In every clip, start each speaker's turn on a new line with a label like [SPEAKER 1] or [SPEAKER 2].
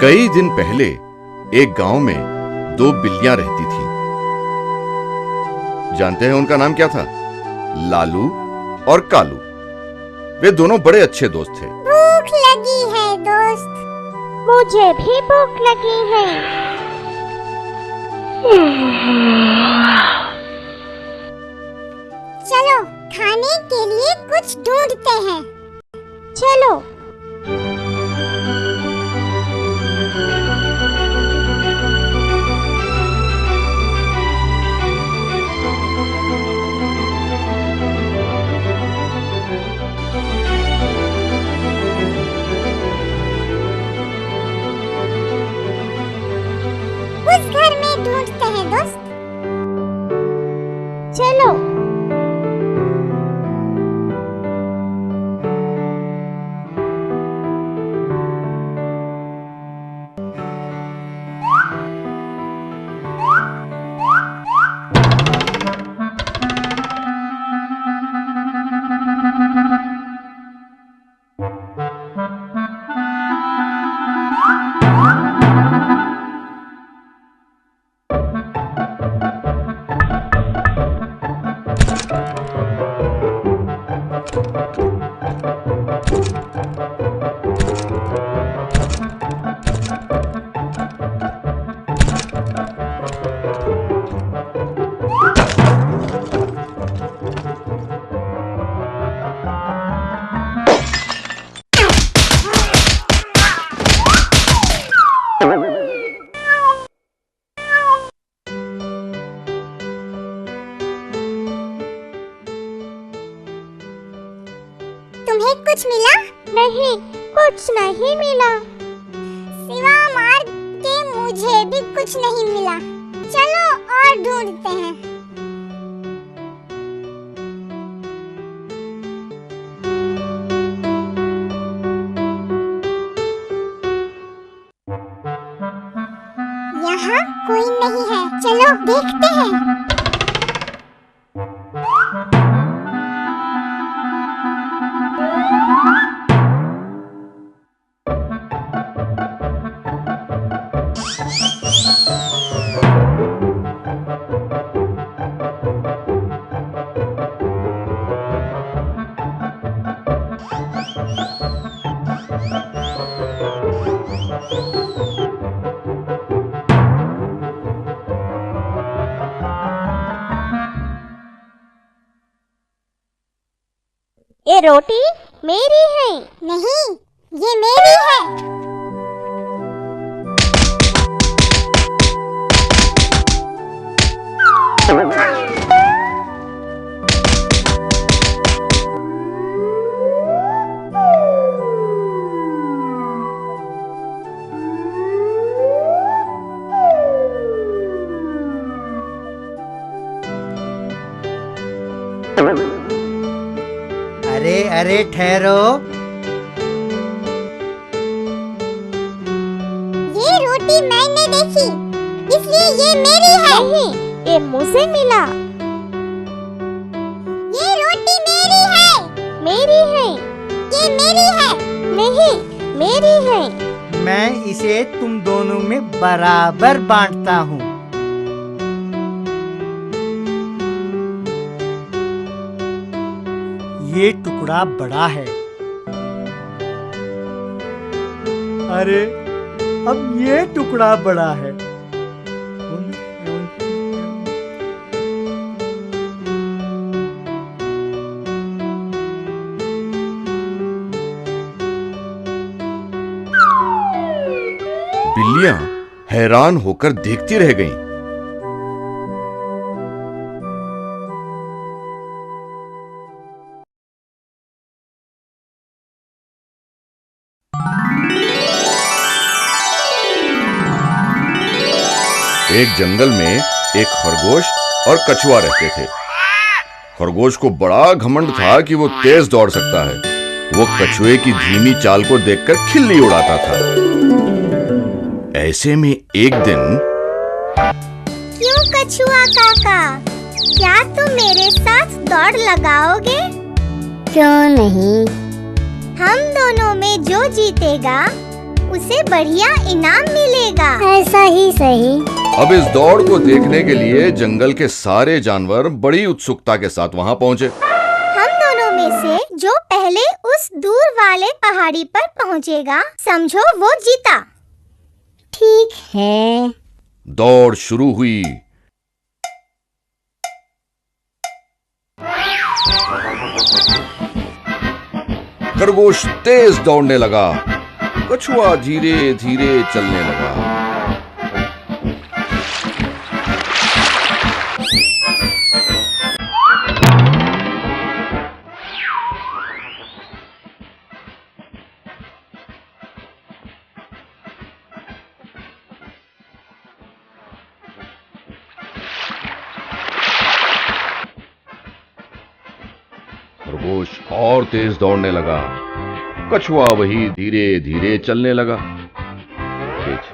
[SPEAKER 1] कई दिन पहले एक गांव में दो बिल्लियां रहती थीं। जानते हैं उनका नाम क्या था? लालू और कालू। वे दोनों बड़े अच्छे दोस्त थे।
[SPEAKER 2] भूख लगी है दोस्त।
[SPEAKER 3] मुझे भी भूख लगी है।
[SPEAKER 2] चलो खाने के लिए कुछ ढूंढते हैं।
[SPEAKER 3] चलो।
[SPEAKER 2] उस घर में ढूंढते हैं दोस्त।
[SPEAKER 3] चलो।
[SPEAKER 2] तुम्हें कुछ मिला?
[SPEAKER 3] नहीं, कुछ नहीं मिला।
[SPEAKER 2] सिवा मार के मुझे भी कुछ नहीं मिला। चलो और ढूंढते हैं। यहाँ कोई नहीं है। चलो देखते हैं।
[SPEAKER 3] ये रोटी मेरी है।
[SPEAKER 2] नहीं, ये मेरी है।
[SPEAKER 4] अरे अरे ठहरो।
[SPEAKER 2] ये रोटी मैंने देखी, इसलिए ये मेरी है।
[SPEAKER 3] नहीं, ये मुझे मिला।
[SPEAKER 2] ये रोटी मेरी है।
[SPEAKER 3] मेरी है।
[SPEAKER 2] ये मेरी है।
[SPEAKER 3] नहीं, मेरी है।
[SPEAKER 4] मैं इसे तुम दोनों में बराबर बांटता हूँ। ये टुकड़ा बड़ा है। अरे अब ये टुकड़ा बड़ा है।
[SPEAKER 1] बिल्लियां हैरान होकर देखती रह गईं। एक जंगल में एक खरगोश और कछुआ रहते थे। खरगोश को बड़ा घमंड था कि वो तेज दौड़ सकता है। वो कछुए की धीमी चाल को देखकर खिल्ली उड़ाता था। ऐसे में एक दिन,
[SPEAKER 2] क्यों कछुआ काका, क्या तुम मेरे साथ दौड़ लगाओगे?
[SPEAKER 3] क्यों नहीं?
[SPEAKER 2] हम दोनों में जो जीतेगा उसे बढ़िया इनाम मिलेगा।
[SPEAKER 3] ऐसा ही सही।
[SPEAKER 1] अब इस दौड़ को देखने के लिए जंगल के सारे जानवर बड़ी उत्सुकता के साथ वहां पहुंचे।
[SPEAKER 2] हम दोनों में से जो पहले उस दूर वाले पहाड़ी पर पहुंचेगा, समझो वो जीता।
[SPEAKER 3] ठीक है।
[SPEAKER 1] दौड़ शुरू हुई। खरगोश तेज दौड़ने लगा, कछुआ धीरे धीरे चलने लगा। खरगोश और तेज दौड़ने लगा, कछुआ वही धीरे धीरे चलने लगा। तेज।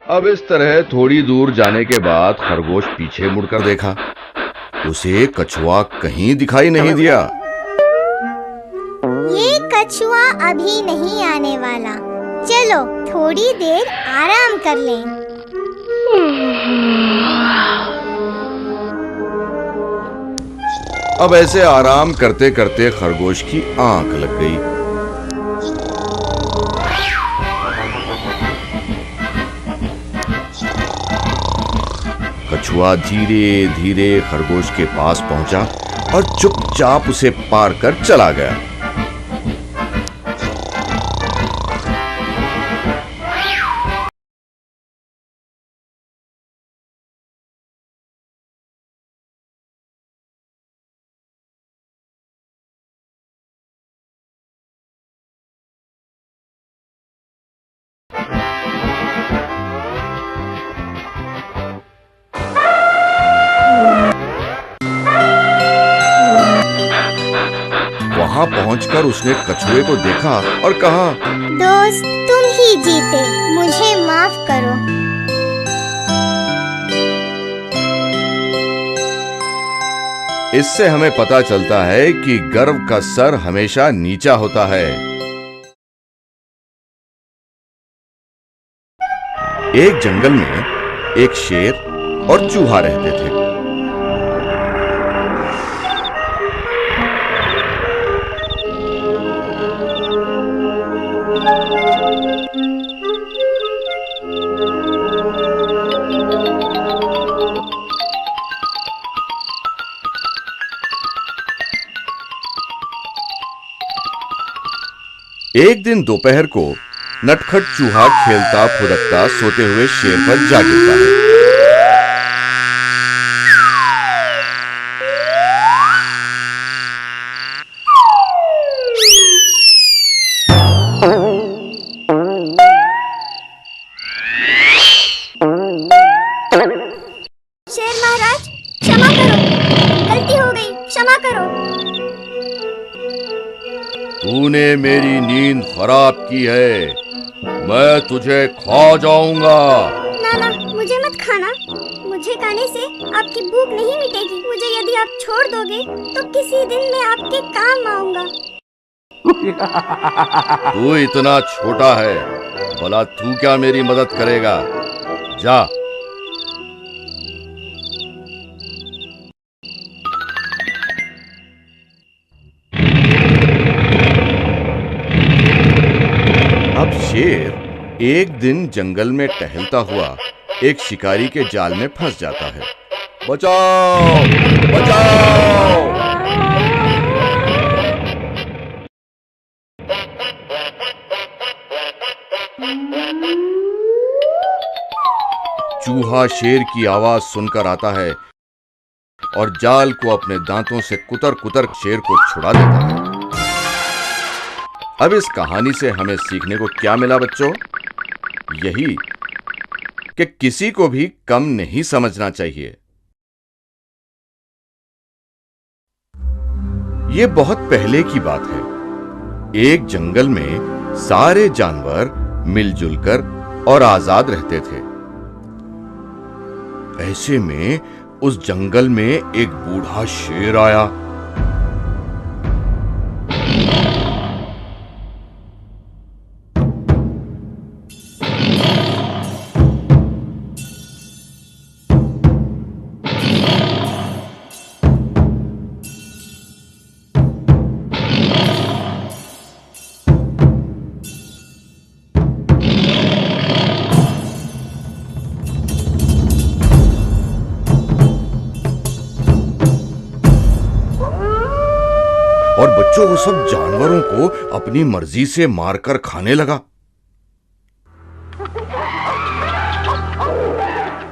[SPEAKER 1] अब इस तरह थोड़ी दूर जाने के बाद खरगोश पीछे मुड़कर देखा। उसे कछुआ कहीं दिखाई नहीं दिया।
[SPEAKER 2] ये कछुआ अभी नहीं आने वाला। चलो थोड़ी देर आराम कर लें।
[SPEAKER 1] अब ऐसे आराम करते करते खरगोश की आंख लग गई। कछुआ धीरे धीरे खरगोश के पास पहुंचा और चुपचाप उसे पार कर चला गया। वहां पहुंचकर उसने कछुए को देखा और कहा,
[SPEAKER 2] दोस्त तुम ही जीते, मुझे माफ करो।
[SPEAKER 1] इससे हमें पता चलता है कि गर्व का सर हमेशा नीचा होता है। एक जंगल में एक शेर और चूहा रहते थे। एक दिन दोपहर को नटखट चूहा खेलता फुदकता सोते हुए शेर पर जा गिरता है।
[SPEAKER 2] शेर महाराज क्षमा करो, गलती हो गई, क्षमा करो।
[SPEAKER 1] तूने मेरी नींद खराब की है, मैं तुझे खा जाऊंगा।
[SPEAKER 2] ना ना, मुझे मत खाना। मुझे खाने से आपकी भूख नहीं मिटेगी। मुझे यदि आप छोड़ दोगे तो किसी दिन मैं आपके काम आऊंगा।
[SPEAKER 1] तू इतना छोटा है, भला तू क्या मेरी मदद करेगा? जा। अब शेर एक दिन जंगल में टहलता हुआ एक शिकारी के जाल में फंस जाता है। बचाओ! बचाओ! चूहा शेर की आवाज सुनकर आता है और जाल को अपने दांतों से कुतर कुतर शेर को छुड़ा देता है। अब इस कहानी से हमें सीखने को क्या मिला बच्चों? यही कि किसी को भी कम नहीं समझना चाहिए। ये बहुत पहले की बात है। एक जंगल में सारे जानवर मिलजुल कर और आजाद रहते थे। ऐसे में उस जंगल में एक बूढ़ा शेर आया। और बच्चों वो सब जानवरों को अपनी मर्जी से मारकर खाने लगा।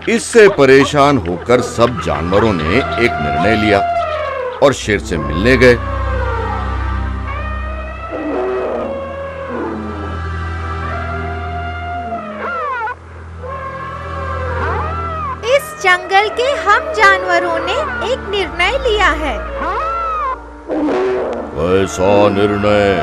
[SPEAKER 1] इससे परेशान होकर सब जानवरों ने एक निर्णय लिया और शेर से मिलने गए।
[SPEAKER 5] इस जंगल के हम जानवरों ने एक निर्णय लिया है।
[SPEAKER 1] ऐसा निर्णय?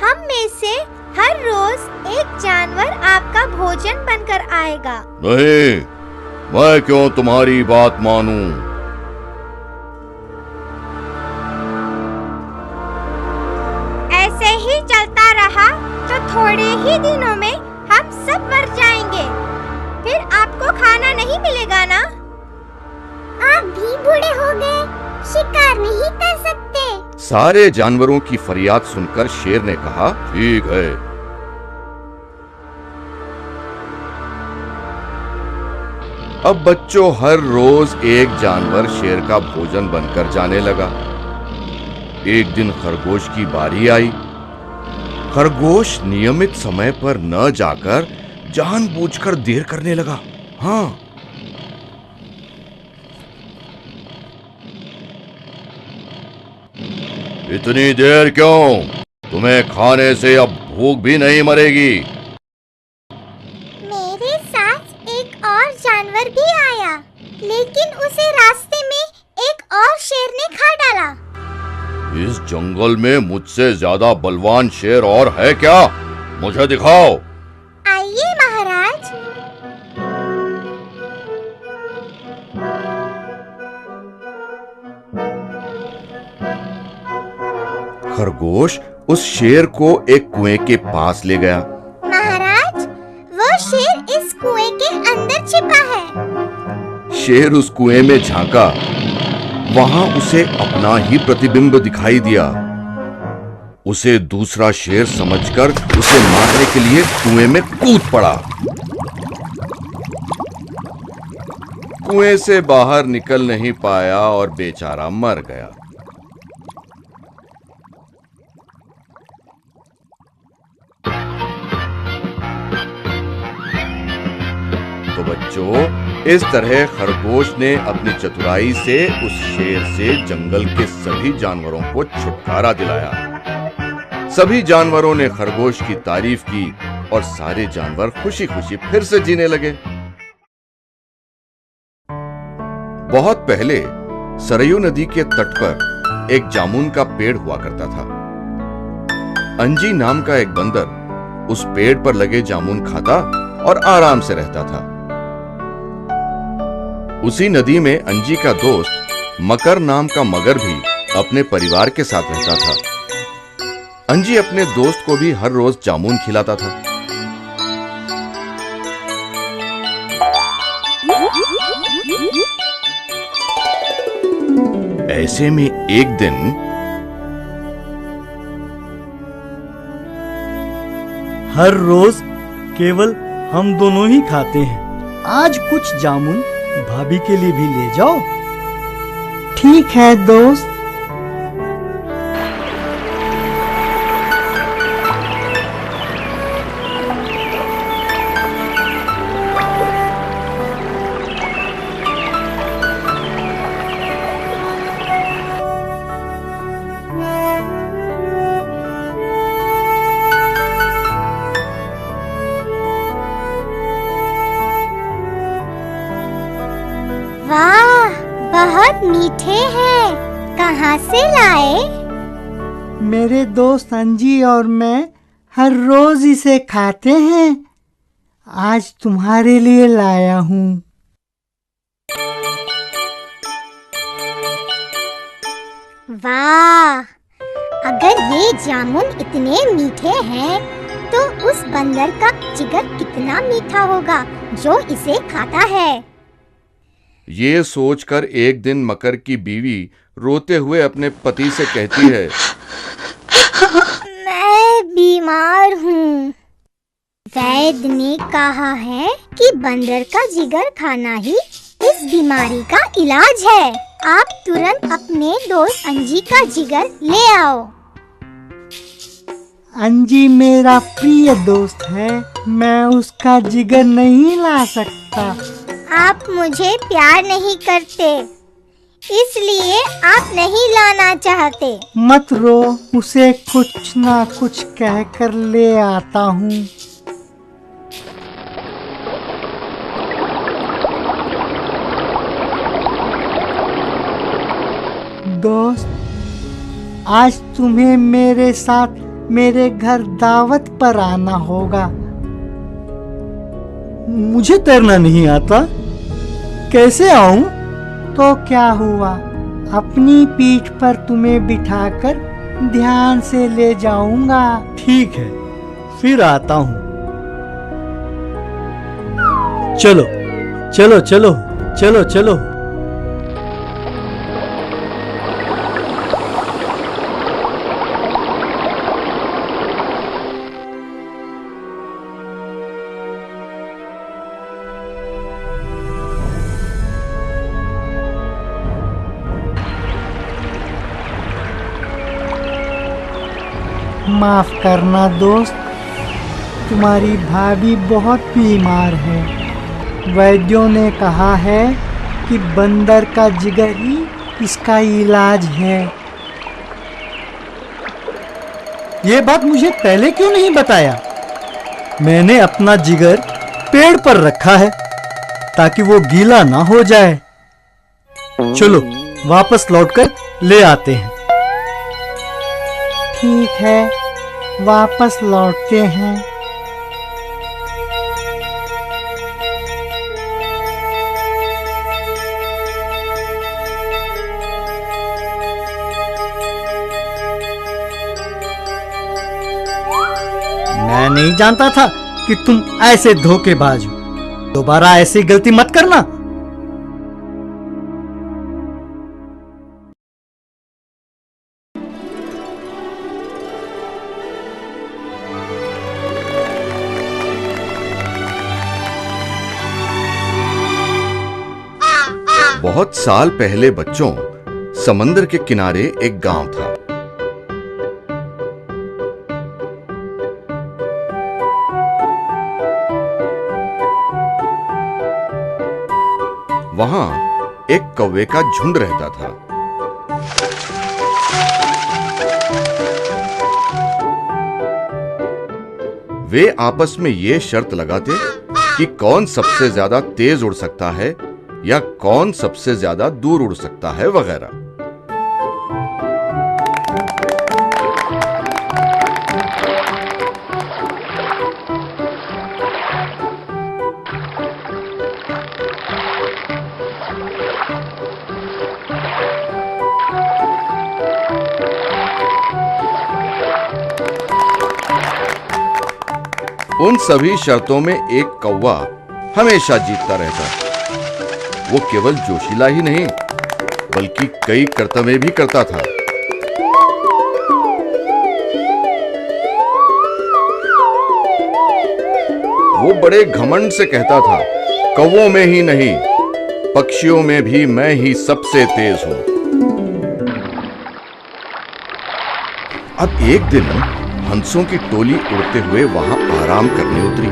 [SPEAKER 2] हम में से हर रोज एक जानवर आपका भोजन बनकर आएगा।
[SPEAKER 1] नहीं, मैं क्यों तुम्हारी बात मानूं?
[SPEAKER 2] ऐसे ही चलता रहा तो थोड़े ही दिनों में हम सब मर जाएंगे। फिर आपको खाना नहीं मिलेगा ना? आप भी बूढ़े हो गए, शिकार नहीं कर सकते।
[SPEAKER 1] सारे जानवरों की फरियाद सुनकर शेर ने कहा, ठीक है। अब बच्चों हर रोज एक जानवर शेर का भोजन बनकर जाने लगा। एक दिन खरगोश की बारी आई। खरगोश नियमित समय पर न जाकर जानबूझकर देर करने लगा। हाँ, इतनी देर क्यों? तुम्हें खाने से अब भूख भी नहीं मरेगी।
[SPEAKER 2] मेरे साथ एक और जानवर भी आया, लेकिन उसे रास्ते में एक और शेर ने खा डाला।
[SPEAKER 1] इस जंगल में मुझसे ज्यादा बलवान शेर और है क्या? मुझे दिखाओ।
[SPEAKER 2] आइए महाराज।
[SPEAKER 1] खरगोश उस शेर को एक कुएं के पास ले गया।
[SPEAKER 2] महाराज, वो शेर इस कुएं के अंदर छिपा है।
[SPEAKER 1] शेर उस कुएं में झांका। वहां उसे अपना ही प्रतिबिंब दिखाई दिया। उसे दूसरा शेर समझकर उसे मारने के लिए कुएं में कूद पड़ा। कुएं से बाहर निकल नहीं पाया और बेचारा मर गया। तो बच्चों, इस तरह खरगोश ने अपनी चतुराई से उस शेर से जंगल के सभी जानवरों को छुटकारा दिलाया। सभी जानवरों ने खरगोश की तारीफ की और सारे जानवर खुशी खुशी फिर से जीने लगे। बहुत पहले सरयू नदी के तट पर एक जामुन का पेड़ हुआ करता था। अंजी नाम का एक बंदर उस पेड़ पर लगे जामुन खाता और आराम से रहता था। उसी नदी में अंजी का दोस्त मकर नाम का मगर भी अपने परिवार के साथ रहता था। अंजी अपने दोस्त को भी हर रोज जामुन खिलाता था। ऐसे में एक दिन
[SPEAKER 4] हर रोज केवल हम दोनों ही खाते हैं। आज कुछ जामुन भाभी के लिए भी ले जाओ। ठीक है दोस्त।
[SPEAKER 2] वाह, बहुत मीठे हैं। कहाँ से लाए?
[SPEAKER 4] मेरे दोस्त अंजी और मैं हर रोज इसे खाते हैं। आज तुम्हारे लिए लाया हूँ।
[SPEAKER 3] वाह, अगर ये जामुन इतने मीठे हैं तो उस बंदर का जिगर कितना मीठा होगा जो इसे खाता है।
[SPEAKER 1] ये सोचकर एक दिन मकर की बीवी रोते हुए अपने पति से कहती है,
[SPEAKER 3] मैं बीमार हूँ। वैद्य ने कहा है कि बंदर का जिगर खाना ही इस बीमारी का इलाज है। आप तुरंत अपने दोस्त अंजी का जिगर ले आओ।
[SPEAKER 4] अंजी मेरा प्रिय दोस्त है, मैं उसका जिगर नहीं ला सकता।
[SPEAKER 3] आप मुझे प्यार नहीं करते, इसलिए आप नहीं लाना चाहते।
[SPEAKER 4] मत रो, उसे कुछ ना कुछ कहकर ले आता हूँ। दोस्त, आज तुम्हें मेरे साथ मेरे घर दावत पर आना होगा। मुझे तैरना नहीं आता, कैसे आऊं? तो क्या हुआ, अपनी पीठ पर तुम्हें बिठाकर ध्यान से ले जाऊंगा। ठीक है, फिर आता हूं। चलो चलो चलो चलो चलो। माफ करना दोस्त, तुम्हारी भाभी बहुत बीमार है। वैद्यों ने कहा है कि बंदर का जिगर ही इसका इलाज है। ये बात मुझे पहले क्यों नहीं बताया? मैंने अपना जिगर पेड़ पर रखा है ताकि वो गीला ना हो जाए। चलो वापस लौटकर ले आते हैं। ठीक है, वापस लौटते हैं। मैं नहीं जानता था कि तुम ऐसे धोखेबाज हो। दोबारा ऐसी गलती मत करना।
[SPEAKER 1] बहुत साल पहले बच्चों, समंदर के किनारे एक गांव था। वहां एक कौवे का झुंड रहता था। वे आपस में ये शर्त लगाते कि कौन सबसे ज्यादा तेज उड़ सकता है या कौन सबसे ज्यादा दूर उड़ सकता है वगैरह। उन सभी शर्तों में एक कौवा हमेशा जीतता रहता। वो केवल जोशीला ही नहीं बल्कि कई कर्तव्य भी करता था। वो बड़े घमंड से कहता था, कौवों में ही नहीं पक्षियों में भी मैं ही सबसे तेज हूं। अब एक दिन हंसों की टोली उड़ते हुए वहां आराम करने उतरी।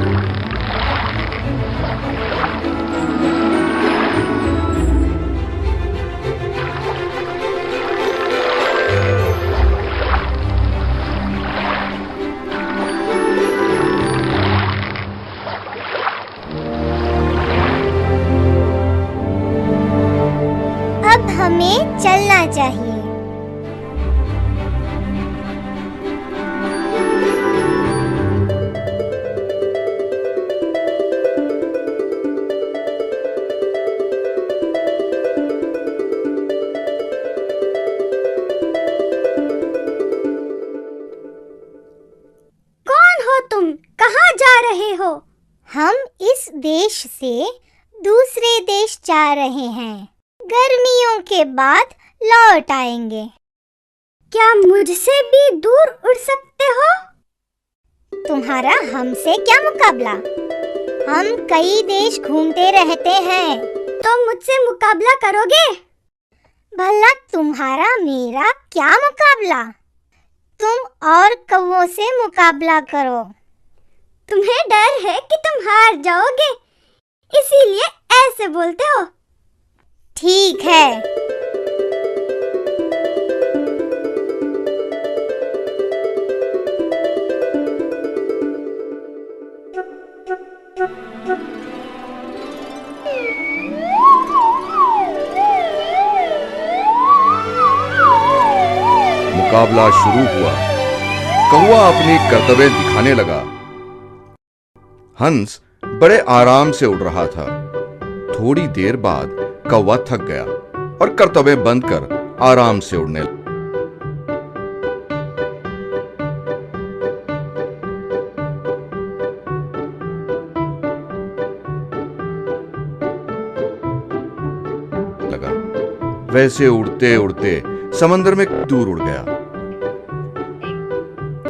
[SPEAKER 3] अब हमें चलना चाहिए। हम इस देश से दूसरे देश जा रहे हैं। गर्मियों के बाद लौट आएंगे। क्या मुझसे भी दूर उड़ सकते हो? तुम्हारा हमसे क्या मुकाबला? हम कई देश घूमते रहते हैं। तो मुझसे मुकाबला करोगे? भला तुम्हारा मेरा क्या मुकाबला? तुम और कौवों से मुकाबला करो। तुम्हें डर है कि तुम हार जाओगे, इसीलिए ऐसे बोलते हो। ठीक है।
[SPEAKER 1] मुकाबला शुरू हुआ। कौवा अपनी करतबें दिखाने लगा। हंस बड़े आराम से उड़ रहा था। थोड़ी देर बाद कौवा थक गया और करतबें बंद कर आराम से उड़ने लगा। वैसे उड़ते उड़ते समंदर में दूर उड़ गया।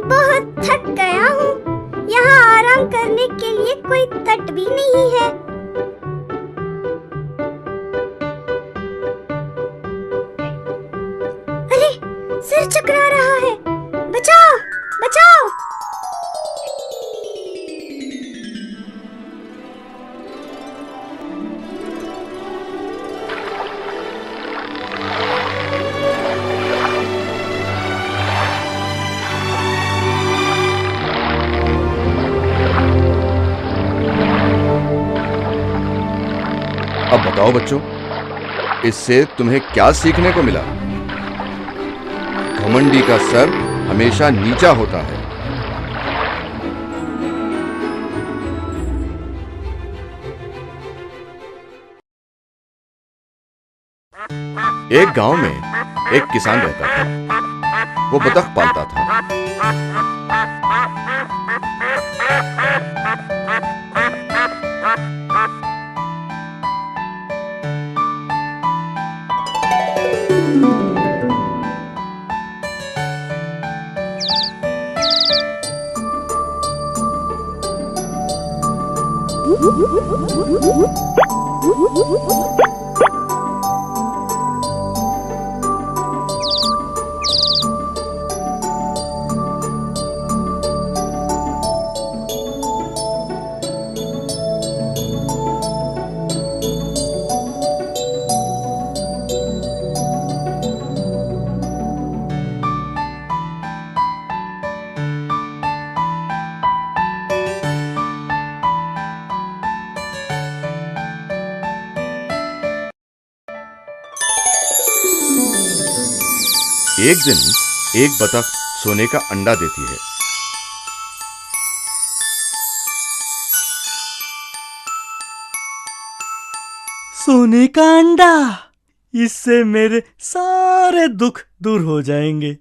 [SPEAKER 3] बहुत थक गया हूँ। यहाँ आराम करने के लिए कोई तट भी नहीं है। अरे, सिर चकरा रहा है। बचाओ, बचाओ।
[SPEAKER 1] अब बताओ बच्चों, इससे तुम्हें क्या सीखने को मिला? घमंडी का सर हमेशा नीचा होता है। एक गांव में एक किसान रहता था। वो बतख पालता था। एक दिन एक बतख सोने का अंडा देती है।
[SPEAKER 4] सोने का अंडा, इससे मेरे सारे दुख दूर हो जाएंगे।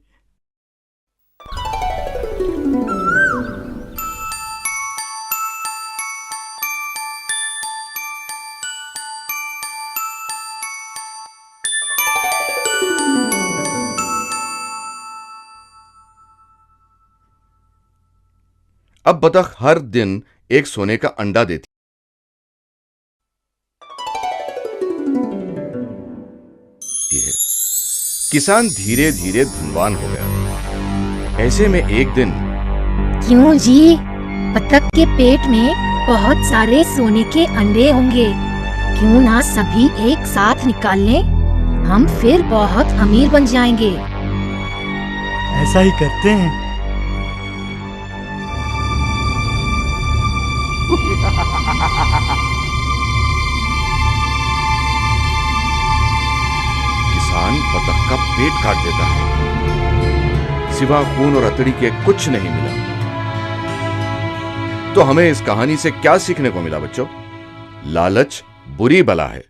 [SPEAKER 1] अब बतख हर दिन एक सोने का अंडा देती है। किसान धीरे धीरे धनवान हो गया। ऐसे में एक दिन,
[SPEAKER 6] क्यों जी, बतख के पेट में बहुत सारे सोने के अंडे होंगे, क्यों ना सभी एक साथ निकाल लें, हम फिर बहुत अमीर बन जाएंगे।
[SPEAKER 4] ऐसा ही करते हैं।
[SPEAKER 1] किसान बतख का पेट काट देता है। सिवा खून और अतड़ी के कुछ नहीं मिला। तो हमें इस कहानी से क्या सीखने को मिला बच्चों? लालच बुरी बला है।